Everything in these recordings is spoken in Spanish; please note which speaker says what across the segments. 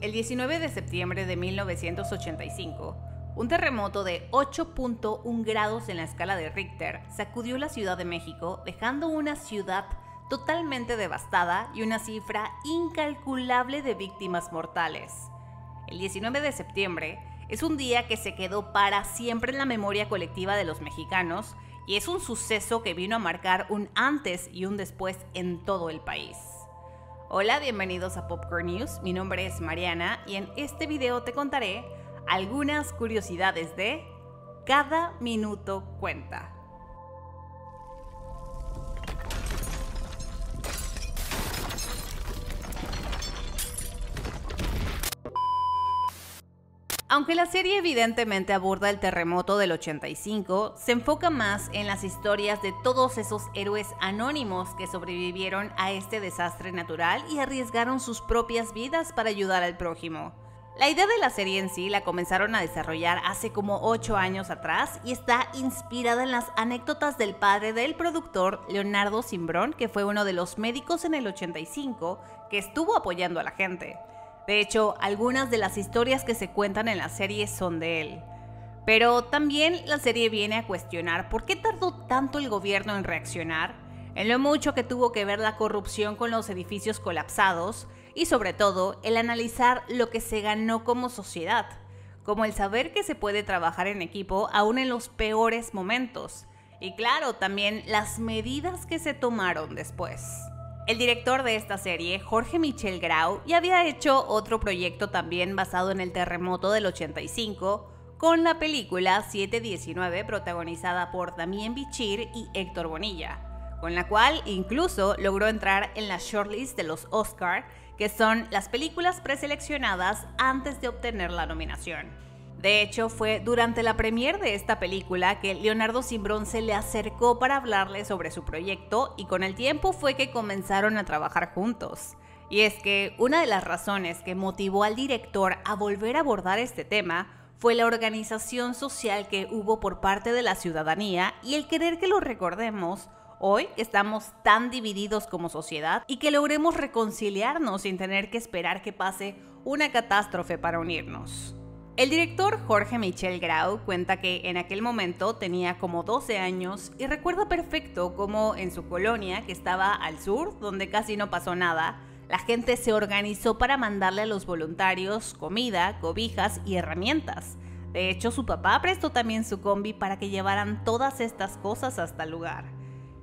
Speaker 1: El 19 de septiembre de 1985, un terremoto de 8.1 grados en la escala de Richter sacudió la Ciudad de México, dejando una ciudad totalmente devastada y una cifra incalculable de víctimas mortales. El 19 de septiembre es un día que se quedó para siempre en la memoria colectiva de los mexicanos y es un suceso que vino a marcar un antes y un después en todo el país. Hola, bienvenidos a Popcorn News, mi nombre es Mariana y en este video te contaré algunas curiosidades de Cada Minuto Cuenta. Aunque la serie evidentemente aborda el terremoto del 85, se enfoca más en las historias de todos esos héroes anónimos que sobrevivieron a este desastre natural y arriesgaron sus propias vidas para ayudar al prójimo. La idea de la serie en sí la comenzaron a desarrollar hace como 8 años atrás y está inspirada en las anécdotas del padre del productor, Leonardo Simbrón, que fue uno de los médicos en el 85 que estuvo apoyando a la gente. De hecho, algunas de las historias que se cuentan en la serie son de él. Pero también la serie viene a cuestionar por qué tardó tanto el gobierno en reaccionar, en lo mucho que tuvo que ver la corrupción con los edificios colapsados y sobre todo el analizar lo que se ganó como sociedad, como el saber que se puede trabajar en equipo aún en los peores momentos. Y claro, también las medidas que se tomaron después. El director de esta serie, Jorge Michel Grau, ya había hecho otro proyecto también basado en el terremoto del 85, con la película 7/19 protagonizada por Damián Bichir y Héctor Bonilla, con la cual incluso logró entrar en la shortlist de los Oscar, que son las películas preseleccionadas antes de obtener la nominación. De hecho, fue durante la premiere de esta película que Leonardo Simbrón se le acercó para hablarle sobre su proyecto y con el tiempo fue que comenzaron a trabajar juntos. Y es que una de las razones que motivó al director a volver a abordar este tema fue la organización social que hubo por parte de la ciudadanía y el querer que lo recordemos hoy que estamos tan divididos como sociedad y que logremos reconciliarnos sin tener que esperar que pase una catástrofe para unirnos. El director Jorge Michel Grau cuenta que en aquel momento tenía como 12 años y recuerda perfecto cómo en su colonia, que estaba al sur, donde casi no pasó nada, la gente se organizó para mandarle a los voluntarios comida, cobijas y herramientas. De hecho, su papá prestó también su combi para que llevaran todas estas cosas hasta el lugar.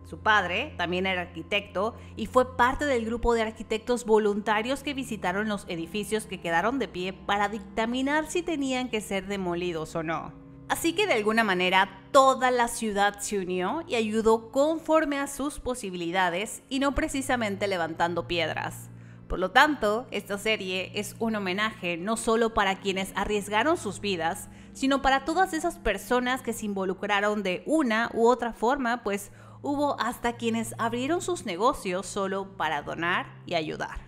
Speaker 1: Su padre también era arquitecto y fue parte del grupo de arquitectos voluntarios que visitaron los edificios que quedaron de pie para dictaminar si tenían que ser demolidos o no. Así que de alguna manera toda la ciudad se unió y ayudó conforme a sus posibilidades y no precisamente levantando piedras. Por lo tanto, esta serie es un homenaje no solo para quienes arriesgaron sus vidas, sino para todas esas personas que se involucraron de una u otra forma, pues hubo hasta quienes abrieron sus negocios solo para donar y ayudar.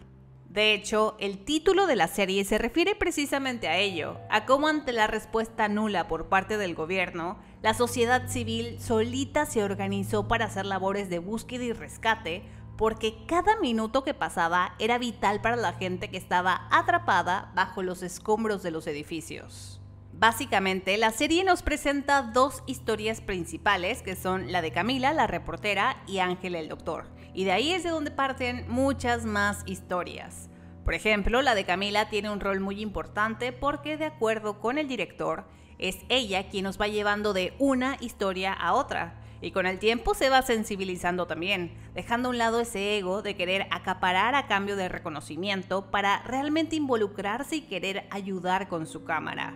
Speaker 1: De hecho, el título de la serie se refiere precisamente a ello, a cómo ante la respuesta nula por parte del gobierno, la sociedad civil solita se organizó para hacer labores de búsqueda y rescate, porque cada minuto que pasaba era vital para la gente que estaba atrapada bajo los escombros de los edificios. Básicamente, la serie nos presenta dos historias principales, que son la de Camila, la reportera, y Ángel, el doctor. Y de ahí es de donde parten muchas más historias. Por ejemplo, la de Camila tiene un rol muy importante porque, de acuerdo con el director, es ella quien nos va llevando de una historia a otra. Y con el tiempo se va sensibilizando también, dejando a un lado ese ego de querer acaparar a cambio de reconocimiento para realmente involucrarse y querer ayudar con su cámara.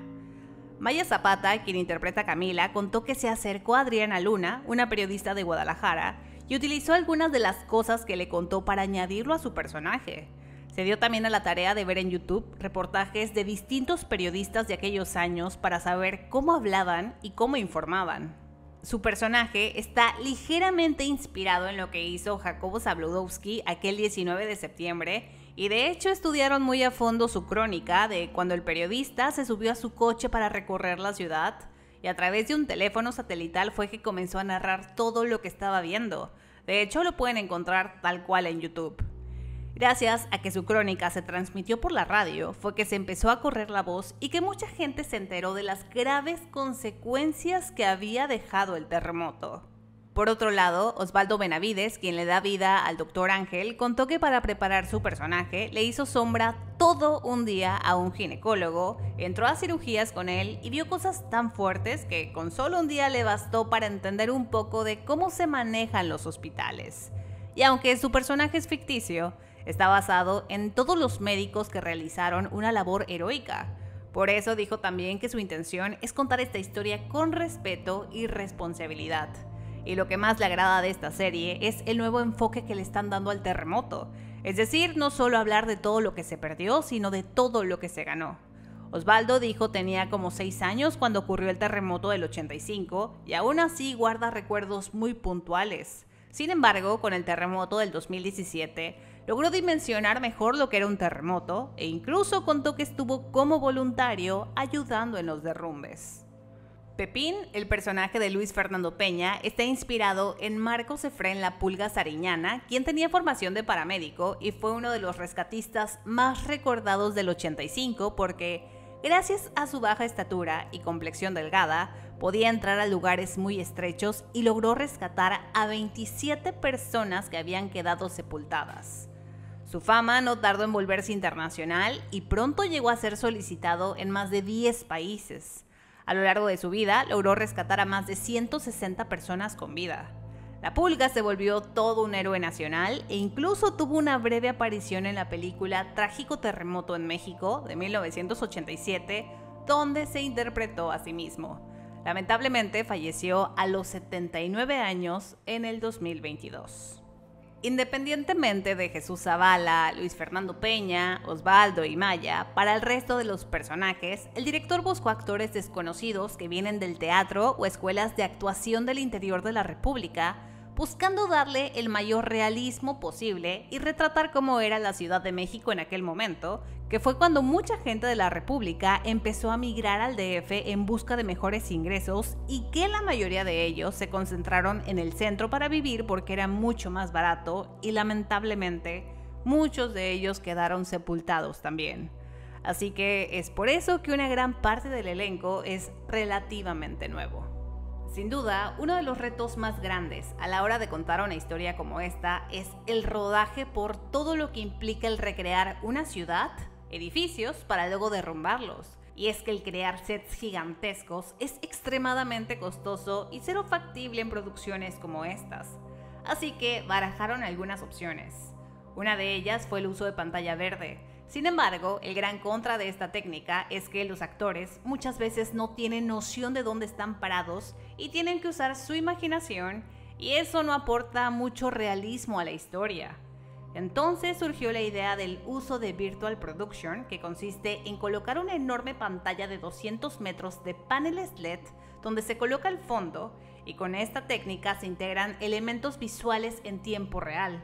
Speaker 1: Maya Zapata, quien interpreta a Camila, contó que se acercó a Adriana Luna, una periodista de Guadalajara, y utilizó algunas de las cosas que le contó para añadirlo a su personaje. Se dio también a la tarea de ver en YouTube reportajes de distintos periodistas de aquellos años para saber cómo hablaban y cómo informaban. Su personaje está ligeramente inspirado en lo que hizo Jacobo Zabludowski aquel 19 de septiembre y de hecho estudiaron muy a fondo su crónica de cuando el periodista se subió a su coche para recorrer la ciudad y a través de un teléfono satelital fue que comenzó a narrar todo lo que estaba viendo. De hecho, lo pueden encontrar tal cual en YouTube. Gracias a que su crónica se transmitió por la radio, fue que se empezó a correr la voz y que mucha gente se enteró de las graves consecuencias que había dejado el terremoto. Por otro lado, Osvaldo Benavides, quien le da vida al Dr. Ángel, contó que para preparar su personaje le hizo sombra todo un día a un ginecólogo, entró a cirugías con él y vio cosas tan fuertes que con solo un día le bastó para entender un poco de cómo se manejan los hospitales. Y aunque su personaje es ficticio, está basado en todos los médicos que realizaron una labor heroica. Por eso dijo también que su intención es contar esta historia con respeto y responsabilidad. Y lo que más le agrada de esta serie es el nuevo enfoque que le están dando al terremoto. Es decir, no solo hablar de todo lo que se perdió, sino de todo lo que se ganó. Osvaldo dijo tenía como 6 años cuando ocurrió el terremoto del 85 y aún así guarda recuerdos muy puntuales. Sin embargo, con el terremoto del 2017, logró dimensionar mejor lo que era un terremoto e incluso contó que estuvo como voluntario ayudando en los derrumbes. Pepín, el personaje de Luis Fernando Peña, está inspirado en Marcos Efrén La Pulga Sariñana, quien tenía formación de paramédico y fue uno de los rescatistas más recordados del 85 porque, gracias a su baja estatura y complexión delgada, podía entrar a lugares muy estrechos y logró rescatar a 27 personas que habían quedado sepultadas. Su fama no tardó en volverse internacional y pronto llegó a ser solicitado en más de 10 países. A lo largo de su vida, logró rescatar a más de 160 personas con vida. La Pulga se volvió todo un héroe nacional e incluso tuvo una breve aparición en la película Trágico Terremoto en México, de 1987, donde se interpretó a sí mismo. Lamentablemente falleció a los 79 años en el 2022. Independientemente de Jesús Zavala, Luis Fernando Peña, Osvaldo y Maya, para el resto de los personajes, el director buscó actores desconocidos que vienen del teatro o escuelas de actuación del interior de la República, buscando darle el mayor realismo posible y retratar cómo era la Ciudad de México en aquel momento, que fue cuando mucha gente de la República empezó a migrar al DF en busca de mejores ingresos y que la mayoría de ellos se concentraron en el centro para vivir porque era mucho más barato y lamentablemente muchos de ellos quedaron sepultados también. Así que es por eso que una gran parte del elenco es relativamente nuevo. Sin duda, uno de los retos más grandes a la hora de contar una historia como esta es el rodaje por todo lo que implica el recrear una ciudad, edificios, para luego derrumbarlos. Y es que el crear sets gigantescos es extremadamente costoso y cero factible en producciones como estas. Así que barajaron algunas opciones. Una de ellas fue el uso de pantalla verde. Sin embargo, el gran contra de esta técnica es que los actores muchas veces no tienen noción de dónde están parados y tienen que usar su imaginación, y eso no aporta mucho realismo a la historia. Entonces surgió la idea del uso de Virtual Production, que consiste en colocar una enorme pantalla de 200 metros de paneles LED donde se coloca el fondo, y con esta técnica se integran elementos visuales en tiempo real.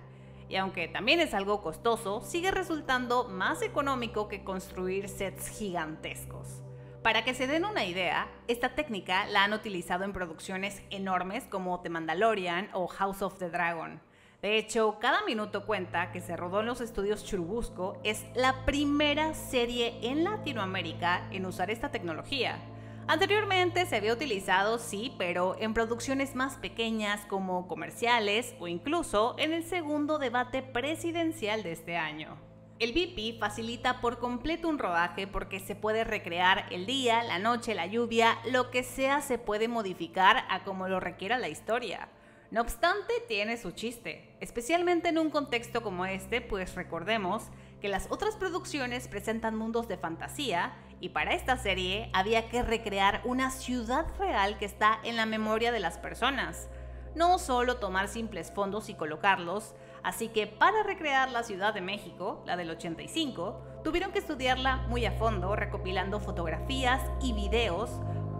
Speaker 1: Y aunque también es algo costoso, sigue resultando más económico que construir sets gigantescos. Para que se den una idea, esta técnica la han utilizado en producciones enormes como The Mandalorian o House of the Dragon. De hecho, cada minuto cuenta que se rodó en los estudios Churubusco es la primera serie en Latinoamérica en usar esta tecnología. Anteriormente se había utilizado, sí, pero en producciones más pequeñas como comerciales o incluso en el segundo debate presidencial de este año. El VP facilita por completo un rodaje porque se puede recrear el día, la noche, la lluvia, lo que sea se puede modificar a como lo requiera la historia. No obstante, tiene su chiste, especialmente en un contexto como este, pues recordemos que las otras producciones presentan mundos de fantasía y para esta serie había que recrear una ciudad real que está en la memoria de las personas, no solo tomar simples fondos y colocarlos, así que para recrear la Ciudad de México, la del 85, tuvieron que estudiarla muy a fondo, recopilando fotografías y videos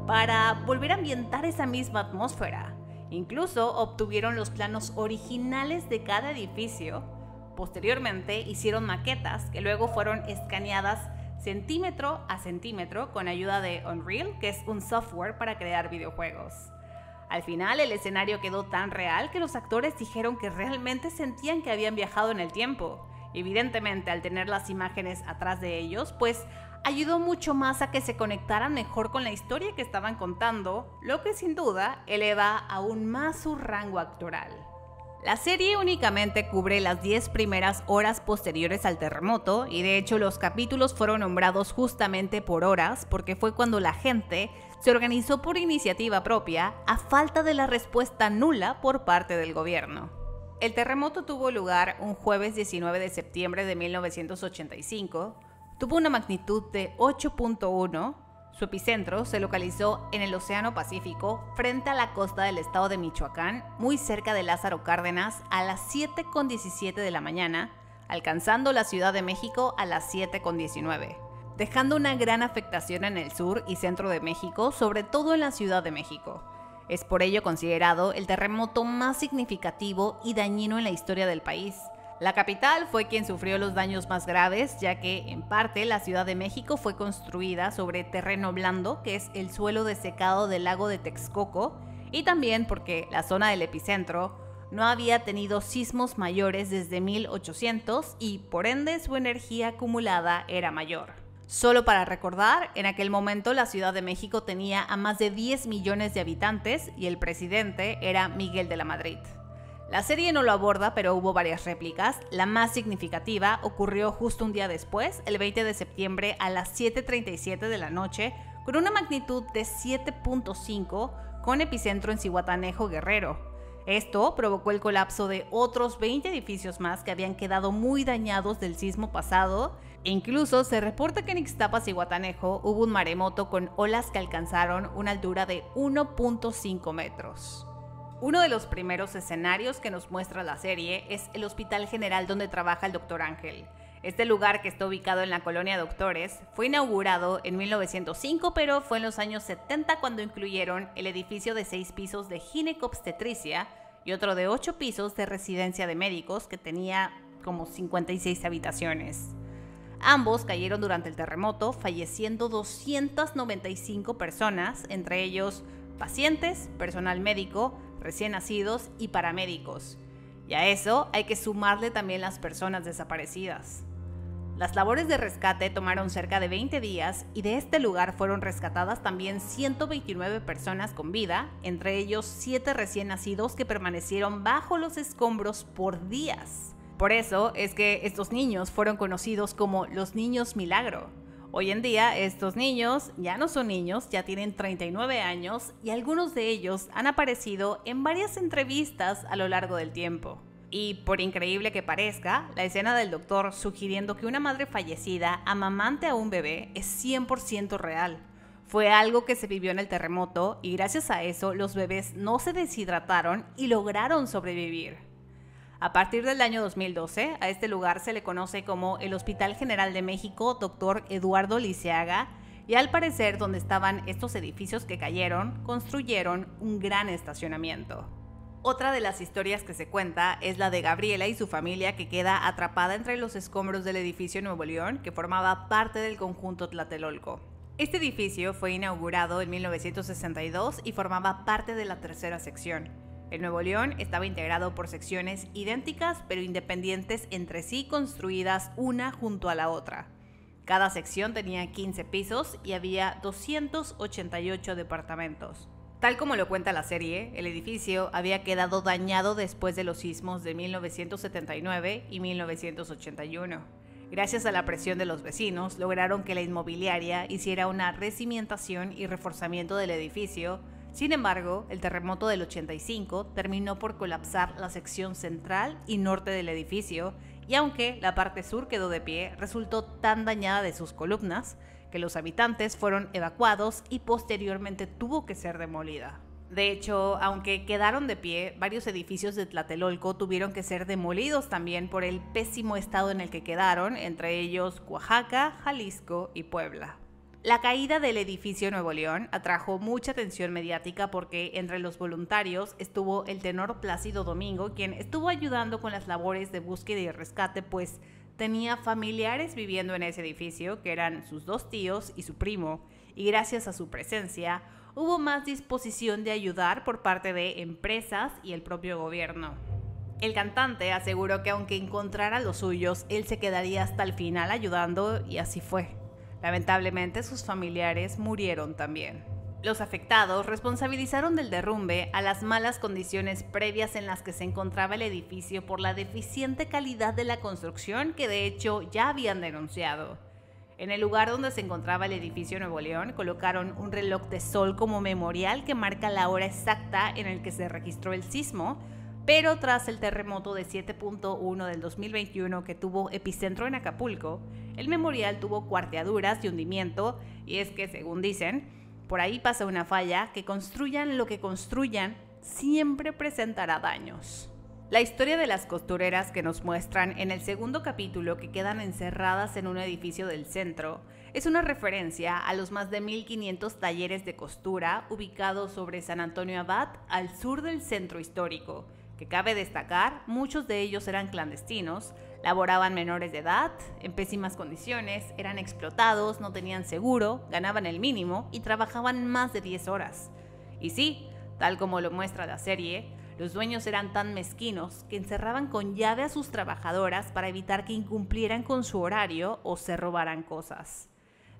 Speaker 1: para volver a ambientar esa misma atmósfera. Incluso obtuvieron los planos originales de cada edificio. Posteriormente hicieron maquetas que luego fueron escaneadas centímetro a centímetro con ayuda de Unreal, que es un software para crear videojuegos. Al final el escenario quedó tan real que los actores dijeron que realmente sentían que habían viajado en el tiempo. Evidentemente, al tener las imágenes atrás de ellos, pues ayudó mucho más a que se conectaran mejor con la historia que estaban contando, lo que sin duda eleva aún más su rango actoral. La serie únicamente cubre las 10 primeras horas posteriores al terremoto y de hecho los capítulos fueron nombrados justamente por horas porque fue cuando la gente se organizó por iniciativa propia a falta de la respuesta nula por parte del gobierno. El terremoto tuvo lugar un jueves 19 de septiembre de 1985, tuvo una magnitud de 8.1. Su epicentro se localizó en el Océano Pacífico, frente a la costa del estado de Michoacán, muy cerca de Lázaro Cárdenas, a las 7:17 de la mañana, alcanzando la Ciudad de México a las 7:19, dejando una gran afectación en el sur y centro de México, sobre todo en la Ciudad de México. Es por ello considerado el terremoto más significativo y dañino en la historia del país. La capital fue quien sufrió los daños más graves, ya que, en parte, la Ciudad de México fue construida sobre terreno blando, que es el suelo desecado del lago de Texcoco, y también porque la zona del epicentro no había tenido sismos mayores desde 1800 y, por ende, su energía acumulada era mayor. Solo para recordar, en aquel momento la Ciudad de México tenía a más de 10 millones de habitantes y el presidente era Miguel de la Madrid. La serie no lo aborda, pero hubo varias réplicas. La más significativa ocurrió justo un día después, el 20 de septiembre a las 7:37 de la noche, con una magnitud de 7.5, con epicentro en Zihuatanejo, Guerrero. Esto provocó el colapso de otros 20 edificios más que habían quedado muy dañados del sismo pasado, e incluso se reporta que en Ixtapa, Zihuatanejo, hubo un maremoto con olas que alcanzaron una altura de 1.5 metros. Uno de los primeros escenarios que nos muestra la serie es el Hospital General donde trabaja el Dr. Ángel. Este lugar, que está ubicado en la colonia Doctores, fue inaugurado en 1905, pero fue en los años 70 cuando incluyeron el edificio de 6 pisos de ginecobstetricia y otro de 8 pisos de residencia de médicos que tenía como 56 habitaciones. Ambos cayeron durante el terremoto, falleciendo 295 personas, entre ellos pacientes, personal médico, recién nacidos y paramédicos. Y a eso hay que sumarle también las personas desaparecidas. Las labores de rescate tomaron cerca de 20 días y de este lugar fueron rescatadas también 129 personas con vida, entre ellos 7 recién nacidos que permanecieron bajo los escombros por días. Por eso es que estos niños fueron conocidos como los niños milagro. Hoy en día estos niños ya no son niños, ya tienen 39 años y algunos de ellos han aparecido en varias entrevistas a lo largo del tiempo. Y por increíble que parezca, la escena del doctor sugiriendo que una madre fallecida amamante a un bebé es 100% real. Fue algo que se vivió en el terremoto y gracias a eso los bebés no se deshidrataron y lograron sobrevivir. A partir del año 2012, a este lugar se le conoce como el Hospital General de México Dr. Eduardo Liceaga, y al parecer donde estaban estos edificios que cayeron, construyeron un gran estacionamiento. Otra de las historias que se cuenta es la de Gabriela y su familia, que queda atrapada entre los escombros del edificio Nuevo León, que formaba parte del conjunto Tlatelolco. Este edificio fue inaugurado en 1962 y formaba parte de la tercera sección. El Nuevo León estaba integrado por secciones idénticas pero independientes entre sí, construidas una junto a la otra. Cada sección tenía 15 pisos y había 288 departamentos. Tal como lo cuenta la serie, el edificio había quedado dañado después de los sismos de 1979 y 1981. Gracias a la presión de los vecinos, lograron que la inmobiliaria hiciera una recimentación y reforzamiento del edificio. Sin embargo, el terremoto del 85 terminó por colapsar la sección central y norte del edificio, y aunque la parte sur quedó de pie, resultó tan dañada de sus columnas que los habitantes fueron evacuados y posteriormente tuvo que ser demolida. De hecho, aunque quedaron de pie, varios edificios de Tlatelolco tuvieron que ser demolidos también por el pésimo estado en el que quedaron, entre ellos Oaxaca, Jalisco y Puebla. La caída del edificio Nuevo León atrajo mucha atención mediática porque entre los voluntarios estuvo el tenor Plácido Domingo, quien estuvo ayudando con las labores de búsqueda y rescate, pues tenía familiares viviendo en ese edificio, que eran sus 2 tíos y su primo, y gracias a su presencia hubo más disposición de ayudar por parte de empresas y el propio gobierno. El cantante aseguró que aunque encontrara los suyos, él se quedaría hasta el final ayudando, y así fue. Lamentablemente, sus familiares murieron también. Los afectados responsabilizaron del derrumbe a las malas condiciones previas en las que se encontraba el edificio por la deficiente calidad de la construcción que de hecho ya habían denunciado. En el lugar donde se encontraba el edificio Nuevo León colocaron un reloj de sol como memorial que marca la hora exacta en el que se registró el sismo, pero tras el terremoto de 7.1 del 2021 que tuvo epicentro en Acapulco, el memorial tuvo cuarteaduras y hundimiento, y es que, según dicen, por ahí pasa una falla, que construyan lo que construyan, siempre presentará daños. La historia de las costureras que nos muestran en el segundo capítulo, que quedan encerradas en un edificio del centro, es una referencia a los más de 1,500 talleres de costura ubicados sobre San Antonio Abad, al sur del centro histórico, que cabe destacar, muchos de ellos eran clandestinos, laboraban menores de edad, en pésimas condiciones, eran explotados, no tenían seguro, ganaban el mínimo y trabajaban más de 10 horas. Y sí, tal como lo muestra la serie, los dueños eran tan mezquinos que encerraban con llave a sus trabajadoras para evitar que incumplieran con su horario o se robaran cosas.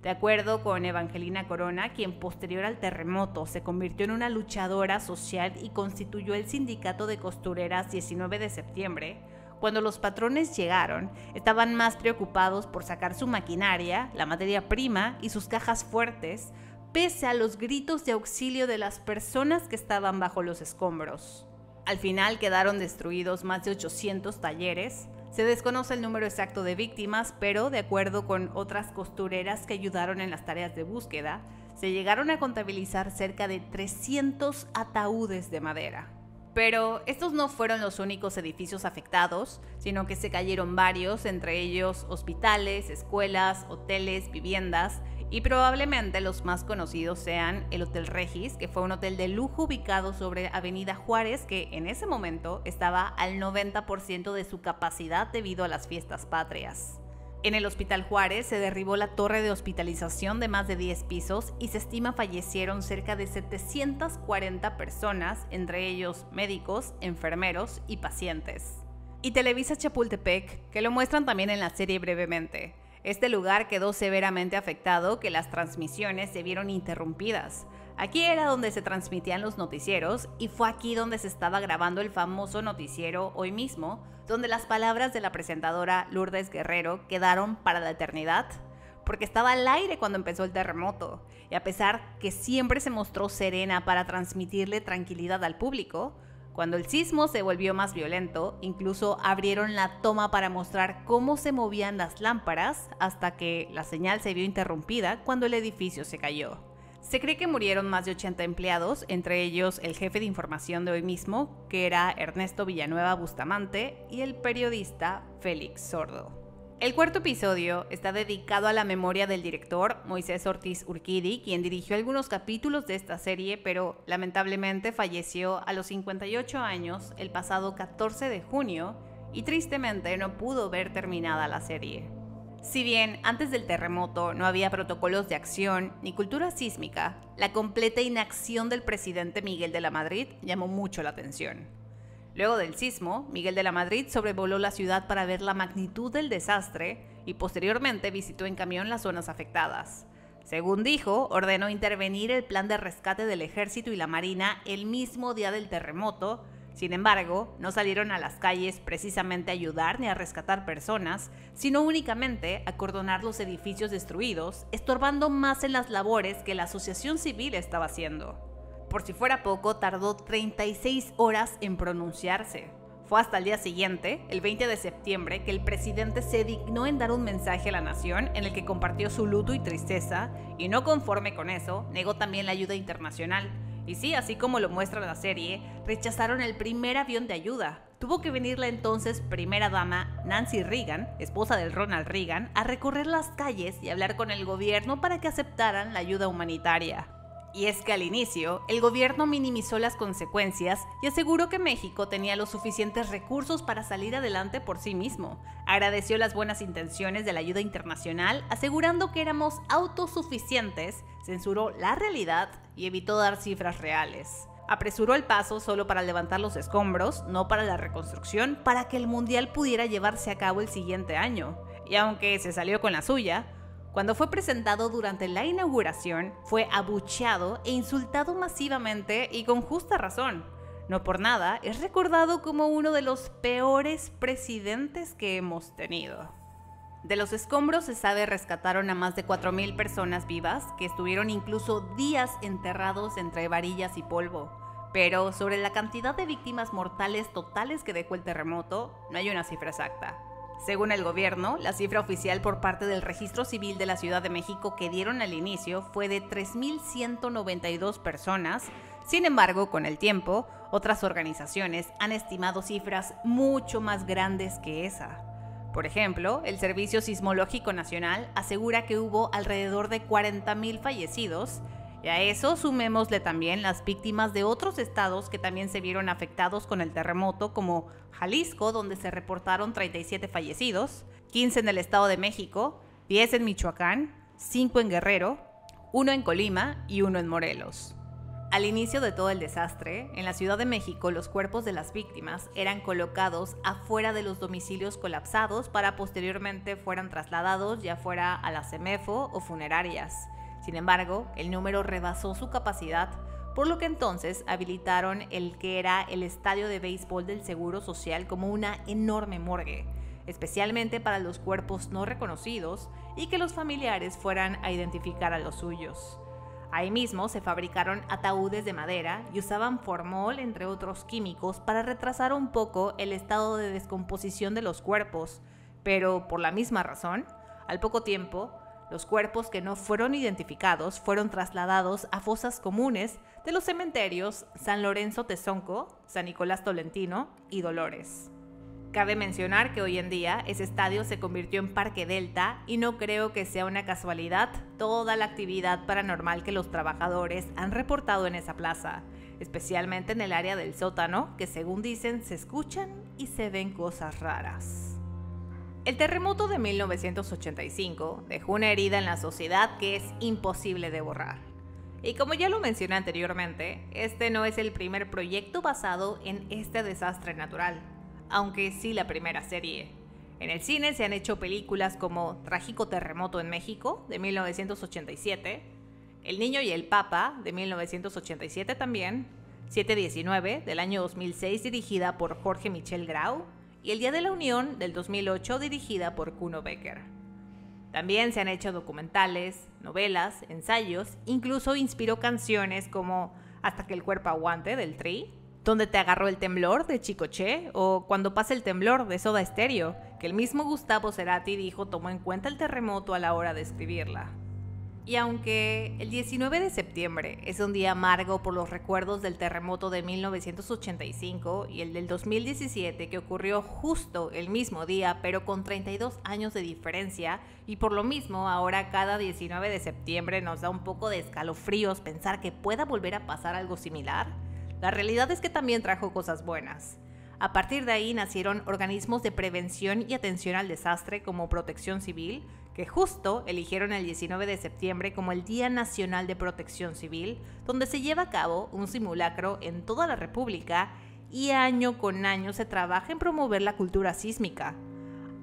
Speaker 1: De acuerdo con Evangelina Corona, quien posterior al terremoto se convirtió en una luchadora social y constituyó el Sindicato de Costureras 19 de septiembre, cuando los patrones llegaron, estaban más preocupados por sacar su maquinaria, la materia prima y sus cajas fuertes, pese a los gritos de auxilio de las personas que estaban bajo los escombros. Al final quedaron destruidos más de 800 talleres. Se desconoce el número exacto de víctimas, pero de acuerdo con otras costureras que ayudaron en las tareas de búsqueda, se llegaron a contabilizar cerca de 300 ataúdes de madera. Pero estos no fueron los únicos edificios afectados, sino que se cayeron varios, entre ellos hospitales, escuelas, hoteles, viviendas, y probablemente los más conocidos sean el Hotel Regis, que fue un hotel de lujo ubicado sobre Avenida Juárez, que en ese momento estaba al 90% de su capacidad debido a las fiestas patrias. En el Hospital Juárez se derribó la torre de hospitalización de más de 10 pisos y se estima fallecieron cerca de 740 personas, entre ellos médicos, enfermeros y pacientes. Y Televisa Chapultepec, que lo muestran también en la serie brevemente. Este lugar quedó severamente afectado, que las transmisiones se vieron interrumpidas. Aquí era donde se transmitían los noticieros y fue aquí donde se estaba grabando el famoso noticiero Hoy Mismo, donde las palabras de la presentadora Lourdes Guerrero quedaron para la eternidad, porque estaba al aire cuando empezó el terremoto, y a pesar que siempre se mostró serena para transmitirle tranquilidad al público, cuando el sismo se volvió más violento, incluso abrieron la toma para mostrar cómo se movían las lámparas hasta que la señal se vio interrumpida cuando el edificio se cayó. Se cree que murieron más de 80 empleados, entre ellos el jefe de información de Hoy Mismo, que era Ernesto Villanueva Bustamante, y el periodista Félix Sordo. El cuarto episodio está dedicado a la memoria del director Moisés Ortiz Urquidi, quien dirigió algunos capítulos de esta serie, pero lamentablemente falleció a los 58 años el pasado 14 de junio y tristemente no pudo ver terminada la serie. Si bien antes del terremoto no había protocolos de acción ni cultura sísmica, la completa inacción del presidente Miguel de la Madrid llamó mucho la atención. Luego del sismo, Miguel de la Madrid sobrevoló la ciudad para ver la magnitud del desastre y posteriormente visitó en camión las zonas afectadas. Según dijo, ordenó intervenir el plan de rescate del Ejército y la Marina el mismo día del terremoto. Sin embargo, no salieron a las calles precisamente a ayudar ni a rescatar personas, sino únicamente a acordonar los edificios destruidos, estorbando más en las labores que la asociación civil estaba haciendo. Por si fuera poco, tardó 36 horas en pronunciarse. Fue hasta el día siguiente, el 20 de septiembre, que el presidente se dignó en dar un mensaje a la nación en el que compartió su luto y tristeza, y no conforme con eso, negó también la ayuda internacional. Y sí, así como lo muestra la serie, rechazaron el primer avión de ayuda. Tuvo que venir la entonces primera dama Nancy Reagan, esposa de Ronald Reagan, a recorrer las calles y hablar con el gobierno para que aceptaran la ayuda humanitaria. Y es que al inicio, el gobierno minimizó las consecuencias y aseguró que México tenía los suficientes recursos para salir adelante por sí mismo. Agradeció las buenas intenciones de la ayuda internacional, asegurando que éramos autosuficientes, censuró la realidad y evitó dar cifras reales. Apresuró el paso solo para levantar los escombros, no para la reconstrucción, para que el mundial pudiera llevarse a cabo el siguiente año. Y aunque se salió con la suya, cuando fue presentado durante la inauguración, fue abucheado e insultado masivamente y con justa razón. No por nada, es recordado como uno de los peores presidentes que hemos tenido. De los escombros se sabe rescataron a más de 4,000 personas vivas que estuvieron incluso días enterrados entre varillas y polvo. Pero sobre la cantidad de víctimas mortales totales que dejó el terremoto, no hay una cifra exacta. Según el gobierno, la cifra oficial por parte del Registro Civil de la Ciudad de México que dieron al inicio fue de 3,192 personas. Sin embargo, con el tiempo, otras organizaciones han estimado cifras mucho más grandes que esa. Por ejemplo, el Servicio Sismológico Nacional asegura que hubo alrededor de 40,000 fallecidos, y a eso sumémosle también las víctimas de otros estados que también se vieron afectados con el terremoto, como Jalisco, donde se reportaron 37 fallecidos, 15 en el Estado de México, 10 en Michoacán, 5 en Guerrero, 1 en Colima y 1 en Morelos. Al inicio de todo el desastre, en la Ciudad de México los cuerpos de las víctimas eran colocados afuera de los domicilios colapsados para posteriormente fueran trasladados ya fuera a la CEMEFO o funerarias. Sin embargo, el número rebasó su capacidad, por lo que entonces habilitaron el que era el estadio de béisbol del Seguro Social como una enorme morgue, especialmente para los cuerpos no reconocidos y que los familiares fueran a identificar a los suyos. Ahí mismo se fabricaron ataúdes de madera y usaban formol, entre otros químicos, para retrasar un poco el estado de descomposición de los cuerpos, pero por la misma razón, al poco tiempo, los cuerpos que no fueron identificados fueron trasladados a fosas comunes de los cementerios San Lorenzo Tezonco, San Nicolás Tolentino y Dolores. Cabe mencionar que hoy en día ese estadio se convirtió en Parque Delta y no creo que sea una casualidad toda la actividad paranormal que los trabajadores han reportado en esa plaza, especialmente en el área del sótano, que según dicen se escuchan y se ven cosas raras. El terremoto de 1985 dejó una herida en la sociedad que es imposible de borrar. Y como ya lo mencioné anteriormente, este no es el primer proyecto basado en este desastre natural, aunque sí la primera serie. En el cine se han hecho películas como Trágico Terremoto en México, de 1987, El Niño y el Papa, de 1987 también, 7/19, del año 2006, dirigida por Jorge Michel Grau, y El Día de la Unión, del 2008, dirigida por Kuno Becker. También se han hecho documentales, novelas, ensayos, incluso inspiró canciones como Hasta que el cuerpo aguante, del Tri, Donde te agarró el temblor, de Chicoche, o Cuando pasa el temblor, de Soda Stereo, que el mismo Gustavo Cerati dijo tomó en cuenta el terremoto a la hora de escribirla. Y aunque el 19 de septiembre es un día amargo por los recuerdos del terremoto de 1985 y el del 2017 que ocurrió justo el mismo día pero con 32 años de diferencia, y por lo mismo ahora cada 19 de septiembre nos da un poco de escalofríos pensar que pueda volver a pasar algo similar, la realidad es que también trajo cosas buenas. A partir de ahí nacieron organismos de prevención y atención al desastre como Protección Civil, que justo eligieron el 19 de septiembre como el Día Nacional de Protección Civil, donde se lleva a cabo un simulacro en toda la República y año con año se trabaja en promover la cultura sísmica.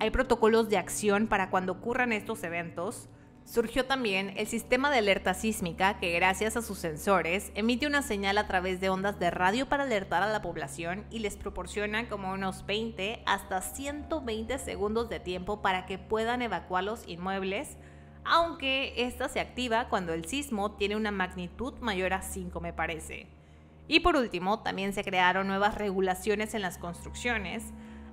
Speaker 1: Hay protocolos de acción para cuando ocurran estos eventos. Surgió también el sistema de alerta sísmica que gracias a sus sensores emite una señal a través de ondas de radio para alertar a la población y les proporciona como unos 20 hasta 120 segundos de tiempo para que puedan evacuar los inmuebles, aunque esta se activa cuando el sismo tiene una magnitud mayor a 5 me parece. Y por último, también se crearon nuevas regulaciones en las construcciones,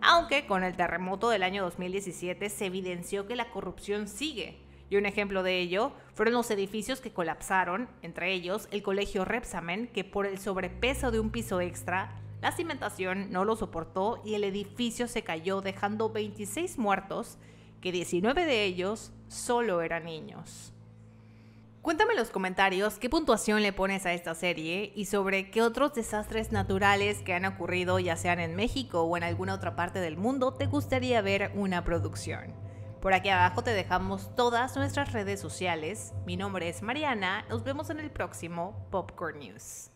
Speaker 1: aunque con el terremoto del año 2017 se evidenció que la corrupción sigue. Y un ejemplo de ello fueron los edificios que colapsaron, entre ellos el Colegio Repsamen, que por el sobrepeso de un piso extra, la cimentación no lo soportó y el edificio se cayó dejando 26 muertos, que 19 de ellos solo eran niños. Cuéntame en los comentarios qué puntuación le pones a esta serie y sobre qué otros desastres naturales que han ocurrido ya sean en México o en alguna otra parte del mundo te gustaría ver una producción. Por aquí abajo te dejamos todas nuestras redes sociales. Mi nombre es Mariana, nos vemos en el próximo Popcorn News.